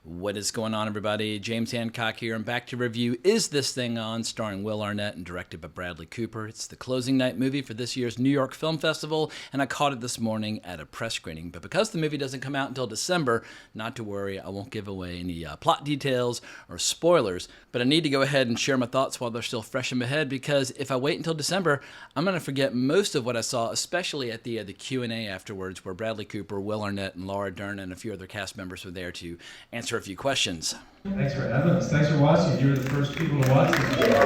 What is going on, everybody? James Hancock here. I'm back to review Is This Thing On, starring Will Arnett and directed by Bradley Cooper. It's the closing night movie for this year's New York Film Festival, and I caught it this morning at a press screening. But because the movie doesn't come out until December, not to worry, I won't give away any plot details or spoilers. But I need to go ahead and share my thoughts while they're still fresh in my head, because if I wait until December, I'm going to forget most of what I saw, especially at the Q&A afterwards, where Bradley Cooper, Will Arnett, and Laura Dern and a few other cast members were there to answer a few questions. Thanks for having us. Thanks for watching. You were the first people to watch this video.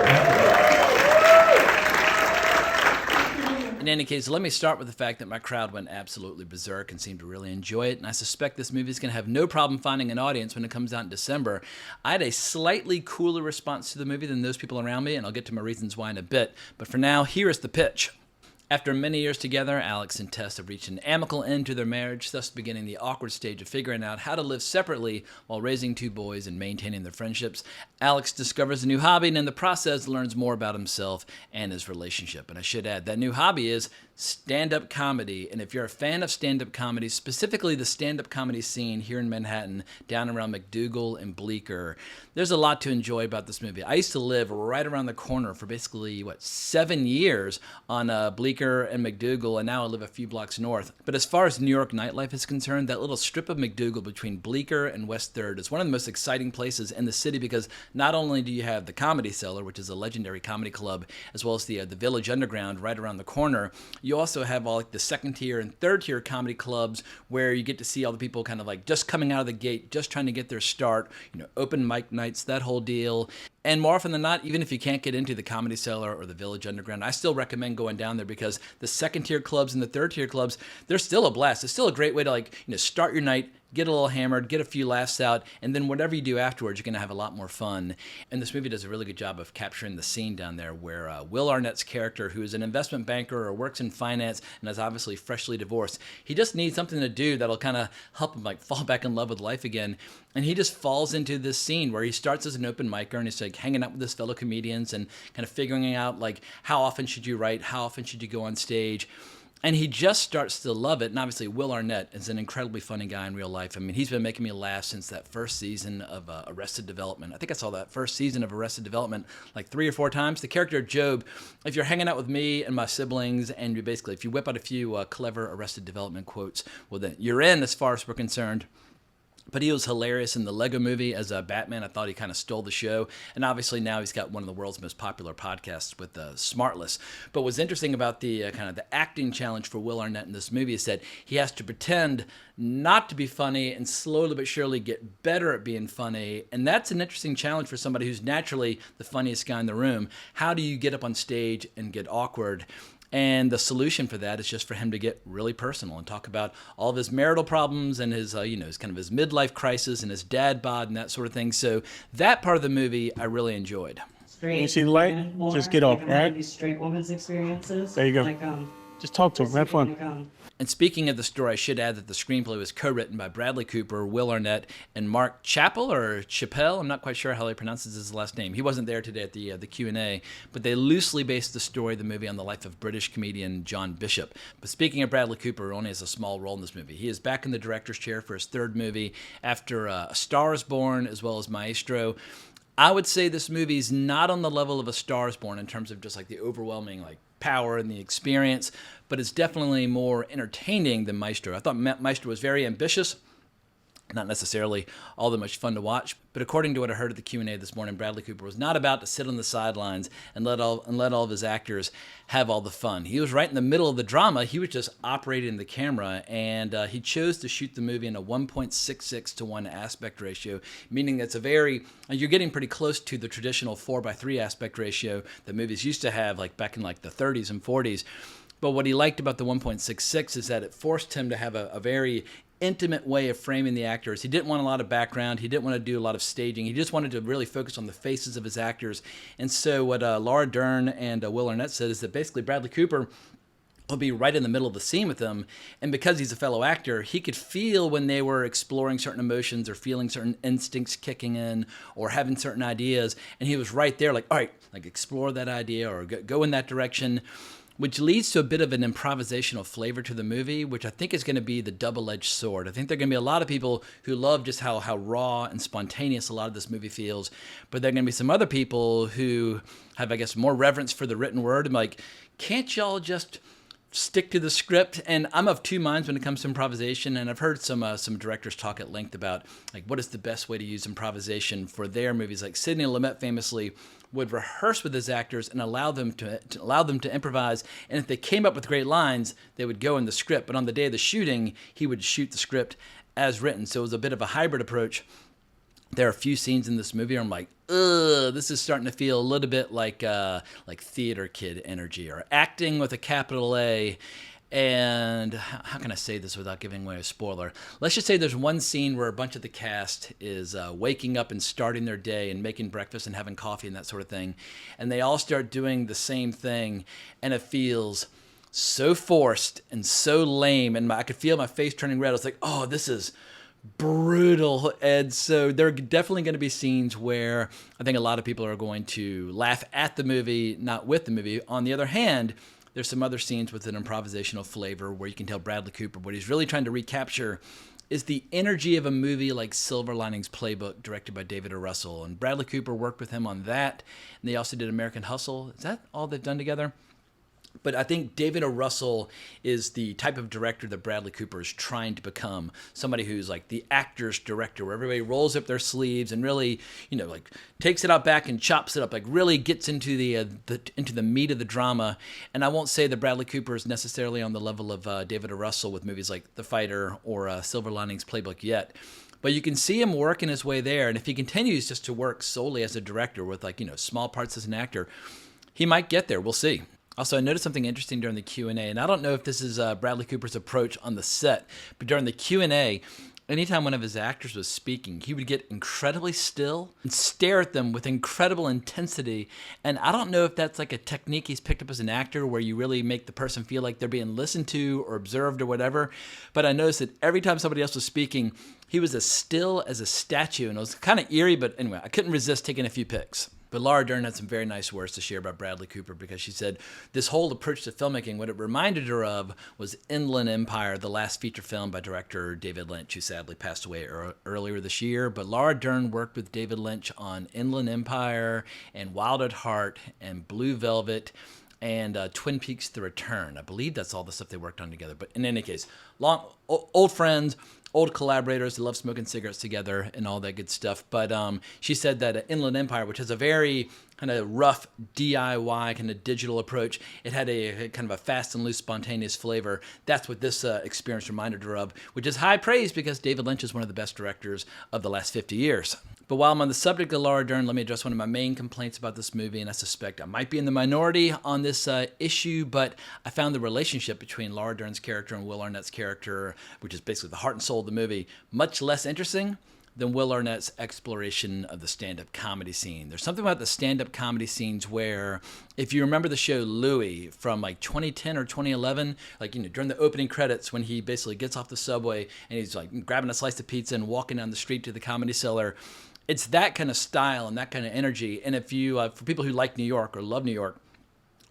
In any case, let me start with the fact that my crowd went absolutely berserk and seemed to really enjoy it, and I suspect this movie is going to have no problem finding an audience when it comes out in December. I had a slightly cooler response to the movie than those people around me, and I'll get to my reasons why in a bit, but for now, here is the pitch. After many years together, Alex and Tess have reached an amicable end to their marriage, thus beginning the awkward stage of figuring out how to live separately while raising two boys and maintaining their friendships. Alex discovers a new hobby and in the process learns more about himself and his relationship. And I should add, that new hobby is stand-up comedy. And if you're a fan of stand-up comedy, specifically the stand-up comedy scene here in Manhattan, down around MacDougal and Bleecker, there's a lot to enjoy about this movie. I used to live right around the corner for basically, 7 years on Bleecker and MacDougal, and now I live a few blocks north. But as far as New York nightlife is concerned, that little strip of MacDougal between Bleecker and West 3rd is one of the most exciting places in the city, because not only do you have the Comedy Cellar, which is a legendary comedy club, as well as the Village Underground right around the corner, you also have all the second tier and third tier comedy clubs where you get to see all the people kind of just coming out of the gate, just trying to get their start, open mic nights, that whole deal. And more often than not, even if you can't get into the Comedy Cellar or the Village Underground, I still recommend going down there, because the second tier clubs and the third tier clubs, they're still a blast. It's still a great way to start your night, get a little hammered, get a few laughs out, and then whatever you do afterwards, you're going to have a lot more fun. And this movie does a really good job of capturing the scene down there where Will Arnett's character, who is an investment banker or works in finance and is obviously freshly divorced, he just needs something to do that'll kind of help him fall back in love with life again. And he just falls into this scene where he starts as an open micer and he's hanging out with his fellow comedians and kind of figuring out how often should you write, how often should you go on stage. And he just starts to love it. And obviously, Will Arnett is an incredibly funny guy in real life. I mean, he's been making me laugh since that first season of Arrested Development. I think I saw that first season of Arrested Development 3 or 4 times. The character of Job, if you're hanging out with me and my siblings, and if you whip out a few clever Arrested Development quotes, well, then you're in as far as we're concerned. But he was hilarious in the Lego Movie as Batman. I thought he kind of stole the show. And obviously now he's got one of the world's most popular podcasts with Smartless. But what's interesting about the kind of the acting challenge for Will Arnett in this movie is that he has to pretend not to be funny and slowly but surely get better at being funny. And that's an interesting challenge for somebody who's naturally the funniest guy in the room. How do you get up on stage and get awkward? And the solution for that is just for him to get really personal and talk about all of his marital problems and his, his kind of his midlife crisis and his dad bod and that sort of thing. So that part of the movie I really enjoyed. Straight. You see the light? Just get off, right? These straight women's experiences. There you go. Just talk to him. Have fun. And speaking of the story, I should add that the screenplay was co-written by Bradley Cooper, Will Arnett, and Mark Chappell or Chappelle. I'm not quite sure how he pronounces his last name. He wasn't there today at the Q&A, but they loosely based the story of the movie on the life of British comedian John Bishop. But speaking of Bradley Cooper, who only has a small role in this movie, he is back in the director's chair for his third movie after A Star is Born as well as Maestro. I would say this movie's not on the level of A Star is Born in terms of just the overwhelming power and the experience, but it's definitely more entertaining than Maestro. I thought Maestro was very ambitious, not necessarily all that much fun to watch, but according to what I heard at the Q&A this morning, Bradley Cooper was not about to sit on the sidelines and let all of his actors have all the fun. He was right in the middle of the drama. He was just operating the camera, and he chose to shoot the movie in a 1.66 to 1 aspect ratio, meaning that's you're getting pretty close to the traditional 4:3 aspect ratio that movies used to have back in the 30s and 40s. But what he liked about the 1.66 is that it forced him to have a very intimate way of framing the actors. He didn't want a lot of background. He didn't want to do a lot of staging. He just wanted to really focus on the faces of his actors. And so what Laura Dern and Will Arnett said is that basically Bradley Cooper will be right in the middle of the scene with them. And because he's a fellow actor, he could feel when they were exploring certain emotions or feeling certain instincts kicking in or having certain ideas. And he was right there all right, explore that idea or go in that direction. which leads to a bit of an improvisational flavor to the movie, which I think is going to be the double-edged sword. I think there are going to be a lot of people who love just how raw and spontaneous a lot of this movie feels, but there are going to be some other people who have, I guess, more reverence for the written word. I'm like, can't y'all just stick to the script? And I'm of two minds when it comes to improvisation, and I've heard some directors talk at length about like what is the best way to use improvisation for their movies. Like Sidney Lumet famously would rehearse with his actors and allow them to improvise, and if they came up with great lines, they would go in the script, but on the day of the shooting, he would shoot the script as written. So it was a bit of a hybrid approach. There are a few scenes in this movie where I'm like, ugh, this is starting to feel a little bit like theater kid energy, or acting with a capital A. And how can I say this without giving away a spoiler? Let's just say there's one scene where a bunch of the cast is waking up and starting their day and making breakfast and having coffee and that sort of thing. And they all start doing the same thing, and it feels so forced and so lame. And I could feel my face turning red. I was like, oh, this is brutal. And so there are definitely going to be scenes where I think a lot of people are going to laugh at the movie, not with the movie. On the other hand, there's some other scenes with an improvisational flavor where you can tell Bradley Cooper what he's really trying to recapture is the energy of a movie like Silver Linings Playbook, directed by David O. Russell. And Bradley Cooper worked with him on that. And they also did American Hustle. Is that all they've done together? But I think David O. Russell is the type of director that Bradley Cooper is trying to become. Somebody who's like the actor's director, where everybody rolls up their sleeves and really, like takes it out back and chops it up, like really gets into the meat of the drama. And I won't say that Bradley Cooper is necessarily on the level of David O. Russell with movies like The Fighter or Silver Linings Playbook yet. But you can see him working his way there. And if he continues just to work solely as a director with small parts as an actor, he might get there. We'll see. Also, I noticed something interesting during the Q&A, and I don't know if this is Bradley Cooper's approach on the set, but during the Q&A, anytime one of his actors was speaking, he would get incredibly still and stare at them with incredible intensity. And I don't know if that's like a technique he's picked up as an actor where you really make the person feel like they're being listened to or observed or whatever. But I noticed that every time somebody else was speaking, he was as still as a statue, and it was kind of eerie, but anyway, I couldn't resist taking a few pics. But Laura Dern had some very nice words to share about Bradley Cooper, because she said this whole approach to filmmaking, what it reminded her of was Inland Empire, the last feature film by director David Lynch, who sadly passed away earlier this year. But Laura Dern worked with David Lynch on Inland Empire and Wild at Heart and Blue Velvet and Twin Peaks: The Return. I believe that's all the stuff they worked on together. But in any case, old friends, old collaborators who love smoking cigarettes together and all that good stuff. But she said that Inland Empire, which has a very kind of rough DIY kind of digital approach, it had a kind of a fast and loose, spontaneous flavor. That's what this experience reminded her of, which is high praise because David Lynch is one of the best directors of the last 50 years. But while I'm on the subject of Laura Dern, let me address one of my main complaints about this movie, and I suspect I might be in the minority on this issue, but I found the relationship between Laura Dern's character and Will Arnett's character, which is basically the heart and soul of the movie, much less interesting than Will Arnett's exploration of the stand-up comedy scene. There's something about the stand-up comedy scenes where, if you remember the show Louie from like 2010 or 2011, during the opening credits when he basically gets off the subway and he's like grabbing a slice of pizza and walking down the street to the Comedy Cellar, it's that kind of style and that kind of energy. And if you, for people who like New York or love New York,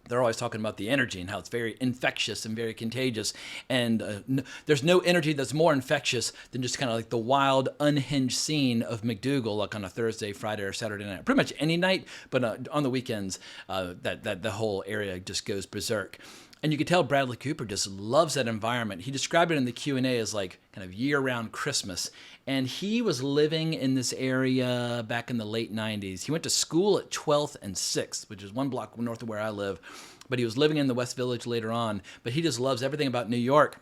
they're always talking about the energy and how it's very infectious and very contagious. And there's no energy that's more infectious than just kind of like the wild, unhinged scene of McDougal, like on a Thursday, Friday, or Saturday night. Pretty much any night, but on the weekends, that the whole area just goes berserk. And you could tell Bradley Cooper just loves that environment. He described it in the Q&A as like kind of year-round Christmas. And he was living in this area back in the late 90s. He went to school at 12th and 6th, which is one block north of where I live. But he was living in the West Village later on. But he just loves everything about New York.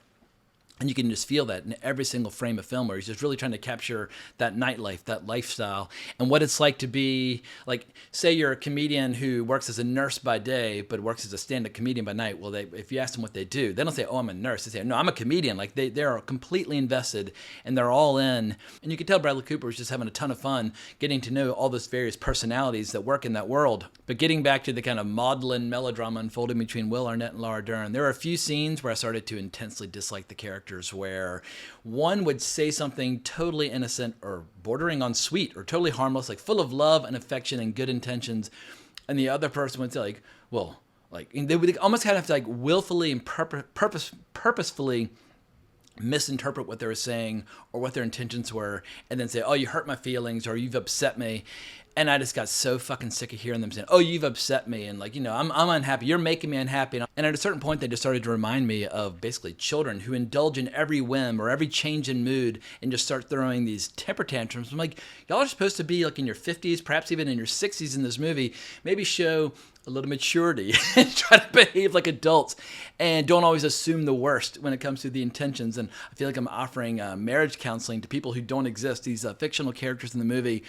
And you can just feel that in every single frame of film where he's just really trying to capture that nightlife, that lifestyle, and what it's like to be, like, say you're a comedian who works as a nurse by day but works as a stand-up comedian by night. Well, if you ask them what they do, they don't say, oh, I'm a nurse. They say, no, I'm a comedian. Like, they're completely invested, and they're all in. And you can tell Bradley Cooper was just having a ton of fun getting to know all those various personalities that work in that world. But getting back to the kind of maudlin melodrama unfolding between Will Arnett and Laura Dern, there are a few scenes where I started to intensely dislike the character, where one would say something totally innocent or bordering on sweet or totally harmless, like full of love and affection and good intentions, and the other person would say like, well, Like they would almost kind of have to like willfully and purposefully misinterpret what they were saying or what their intentions were, and then say, "Oh, you hurt my feelings," or "You've upset me." And I just got so fucking sick of hearing them saying, "Oh, you've upset me," and like, I'm unhappy. You're making me unhappy. And at a certain point, they just started to remind me of basically children who indulge in every whim or every change in mood and just start throwing these temper tantrums. I'm like, y'all are supposed to be like in your 50s, perhaps even in your 60s in this movie. Maybe show a little maturity and try to behave like adults and don't always assume the worst when it comes to the intentions. And I feel like I'm offering marriage counseling to people who don't exist, these fictional characters in the movie.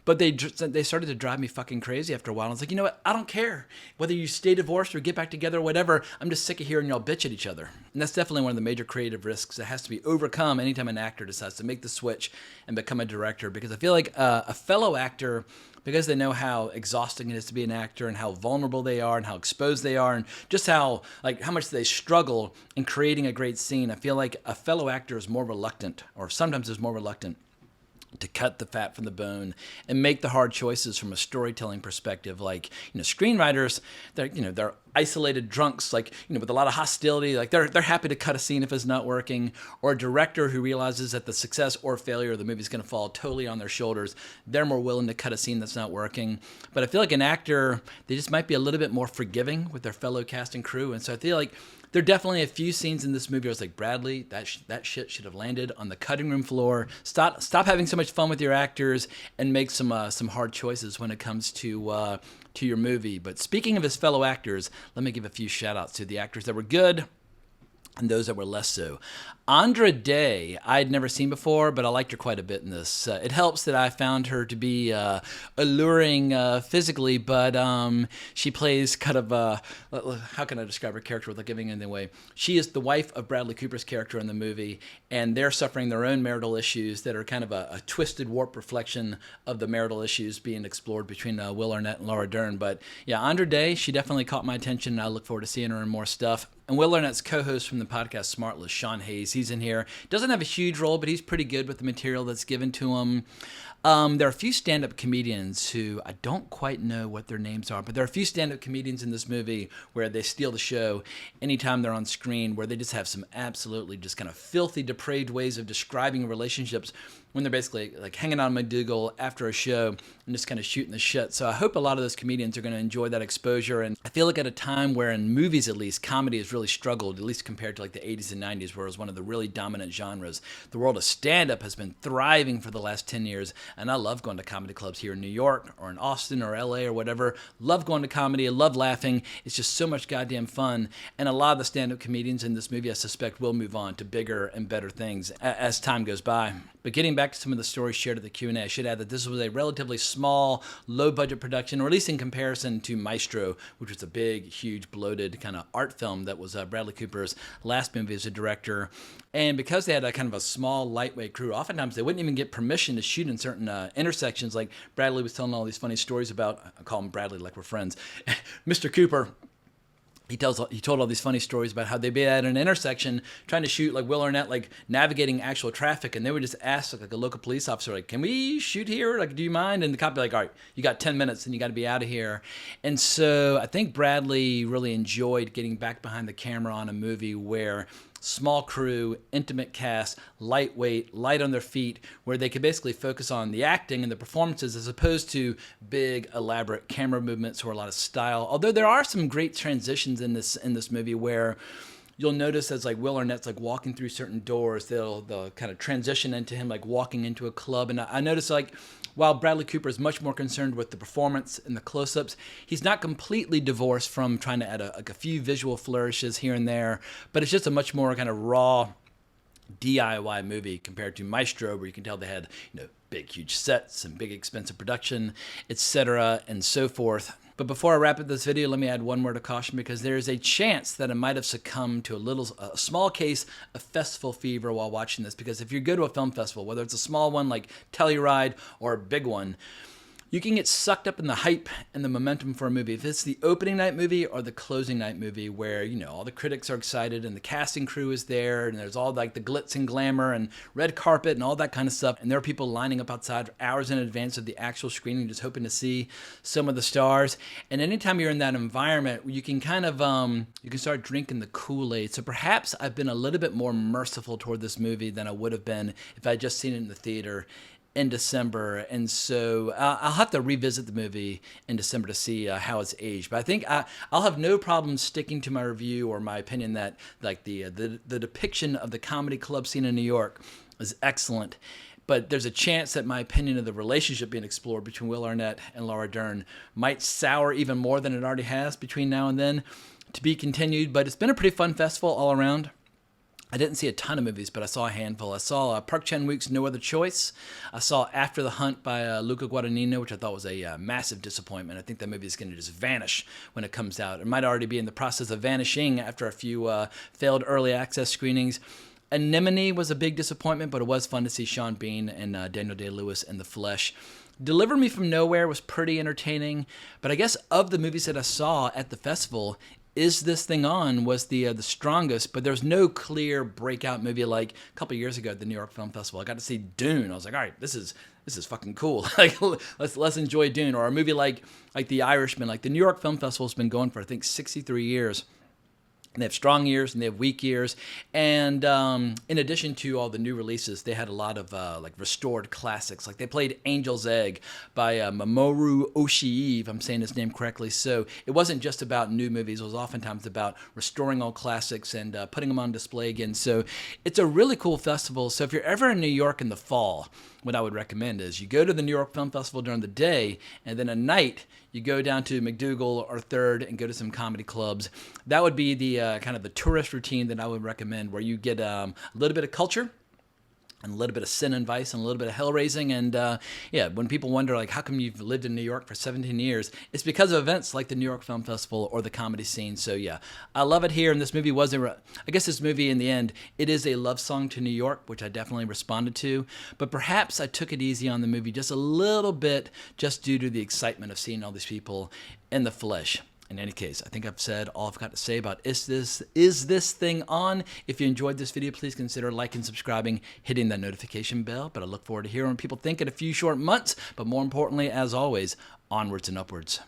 But they started to drive me fucking crazy after a while. I was like, you know what? I don't care whether you stay divorced or get back together or whatever. I'm just sick of hearing y'all bitch at each other. And that's definitely one of the major creative risks that has to be overcome anytime an actor decides to make the switch and become a director. Because I feel like a fellow actor, because they know how exhausting it is to be an actor and how vulnerable they are and how exposed they are and just how much they struggle in creating a great scene, I feel like a fellow actor is more reluctant, or sometimes is more reluctant, to cut the fat from the bone and make the hard choices from a storytelling perspective. Like, screenwriters, they're isolated drunks, with a lot of hostility. Like they're happy to cut a scene if it's not working. Or a director who realizes that the success or failure of the movie is going to fall totally on their shoulders. They're more willing to cut a scene that's not working. But I feel like an actor, they just might be a little bit more forgiving with their fellow cast and crew. And so I feel like there are definitely a few scenes in this movie where I was like, Bradley, that shit should have landed on the cutting room floor. Stop having so much fun with your actors and make some hard choices when it comes to your movie. But speaking of his fellow actors, let me give a few shout outs to the actors that were good and those that were less so. Andra Day, I'd never seen before, but I liked her quite a bit in this. It helps that I found her to be alluring physically, but she plays kind of, how can I describe her character without giving anything away? She is the wife of Bradley Cooper's character in the movie, and they're suffering their own marital issues that are kind of a twisted, warped reflection of the marital issues being explored between Will Arnett and Laura Dern. But yeah, Andra Day, she definitely caught my attention, and I look forward to seeing her in more stuff. And Will Arnett's co-host from the podcast Smartless, Sean Hayes, he's in here. Doesn't have a huge role, but he's pretty good with the material that's given to him. There are a few stand-up comedians who I don't quite know what their names are, but there are a few stand-up comedians in this movie where they steal the show anytime they're on screen, where they just have some absolutely just kind of filthy, depraved ways of describing relationships when they're basically like hanging on McDougal after a show and just kind of shooting the shit. So I hope a lot of those comedians are going to enjoy that exposure. And I feel like at a time where in movies, at least, comedy has really struggled, at least compared to like the 80s and 90s, where it was one of the really dominant genres. The world of stand-up has been thriving for the last 10 years. And I love going to comedy clubs here in New York or in Austin or LA or whatever. Love going to comedy. I love laughing. It's just so much goddamn fun. And a lot of the stand-up comedians in this movie, I suspect, will move on to bigger and better things as time goes by. But getting back to some of the stories shared at the Q&A, I should add that this was a relatively small, low-budget production, or at least in comparison to Maestro, which was a big, huge, bloated kind of art film that was Bradley Cooper's last movie as a director. And because they had a kind of a small, lightweight crew, oftentimes they wouldn't even get permission to shoot in certain intersections. Like Bradley was telling all these funny stories about, I call him Bradley like we're friends, Mr. Cooper. He told all these funny stories about how they'd be at an intersection trying to shoot like Will Arnett, like navigating actual traffic, and they would just ask like a local police officer, like, "Can we shoot here? Like, do you mind?" And the cop would be like, "All right, you got 10 minutes and you got to be out of here." And so I think Bradley really enjoyed getting back behind the camera on a movie where small crew, intimate cast, lightweight, light on their feet, where they could basically focus on the acting and the performances as opposed to big, elaborate camera movements or a lot of style. Although there are some great transitions in this movie where you'll notice as like Will Arnett's like walking through certain doors, they'll kind of transition into him like walking into a club. And I noticed like while Bradley Cooper is much more concerned with the performance and the close-ups, he's not completely divorced from trying to add a few visual flourishes here and there, but it's just a much more kind of raw DIY movie compared to Maestro, where you can tell they had, big, huge sets and big, expensive production, etc., and so forth. But before I wrap up this video, let me add one word of caution, because there is a chance that I might have succumbed to a small case of festival fever while watching this. Because if you go to a film festival, whether it's a small one like Telluride or a big one, You can get sucked up in the hype and the momentum for a movie. If it's the opening night movie or the closing night movie where, you know, all the critics are excited and the casting crew is there and there's all like the glitz and glamour and red carpet and all that kind of stuff. And there are people lining up outside for hours in advance of the actual screening just hoping to see some of the stars. And anytime you're in that environment, you can kind of, you can start drinking the Kool-Aid. So perhaps I've been a little bit more merciful toward this movie than I would have been if I had just seen it in the theater in December, and so I'll have to revisit the movie in December to see how it's aged. But I think I'll have no problem sticking to my review or my opinion that like the depiction of the comedy club scene in New York is excellent. But there's a chance that my opinion of the relationship being explored between Will Arnett and Laura Dern might sour even more than it already has between now and then. To be continued, but it's been a pretty fun festival all around. I didn't see a ton of movies, but I saw a handful. I saw Park Chan-wook's No Other Choice. I saw After the Hunt by Luca Guadagnino, which I thought was a massive disappointment. I think that movie is going to just vanish when it comes out. It might already be in the process of vanishing after a few failed early access screenings. Anemone was a big disappointment, but it was fun to see Sean Bean and Daniel Day-Lewis in the flesh. Deliver Me From Nowhere was pretty entertaining, but I guess of the movies that I saw at the festival, Is This Thing On was the strongest, but there's no clear breakout movie like a couple of years ago at the New York Film Festival. I got to see Dune. I was like, all right, this is fucking cool. Like, let's enjoy Dune. Or a movie like The Irishman. Like the New York Film Festival's been going for I think 63 years. And they have strong years and they have weak years. And in addition to all the new releases, they had a lot of like restored classics. Like they played Angel's Egg by Mamoru Oshii, if I'm saying his name correctly. So it wasn't just about new movies. It was oftentimes about restoring old classics and putting them on display again. So it's a really cool festival. So if you're ever in New York in the fall, what I would recommend is you go to the New York Film Festival during the day, and then at night you go down to McDougal or Third and go to some comedy clubs. That would be the kind of the tourist routine that I would recommend, where you get a little bit of culture and a little bit of sin and vice and a little bit of hell raising. And yeah, when people wonder, like, how come you've lived in New York for 17 years? It's because of events like the New York Film Festival or the comedy scene. So yeah, I love it here. And this movie I guess this movie in the end, it is a love song to New York, which I definitely responded to. But perhaps I took it easy on the movie just a little bit, just due to the excitement of seeing all these people in the flesh. In any case, I think I've said all I've got to say about Is This Thing On? If you enjoyed this video, please consider liking, subscribing, hitting that notification bell. But I look forward to hearing what people think in a few short months. But more importantly, as always, onwards and upwards.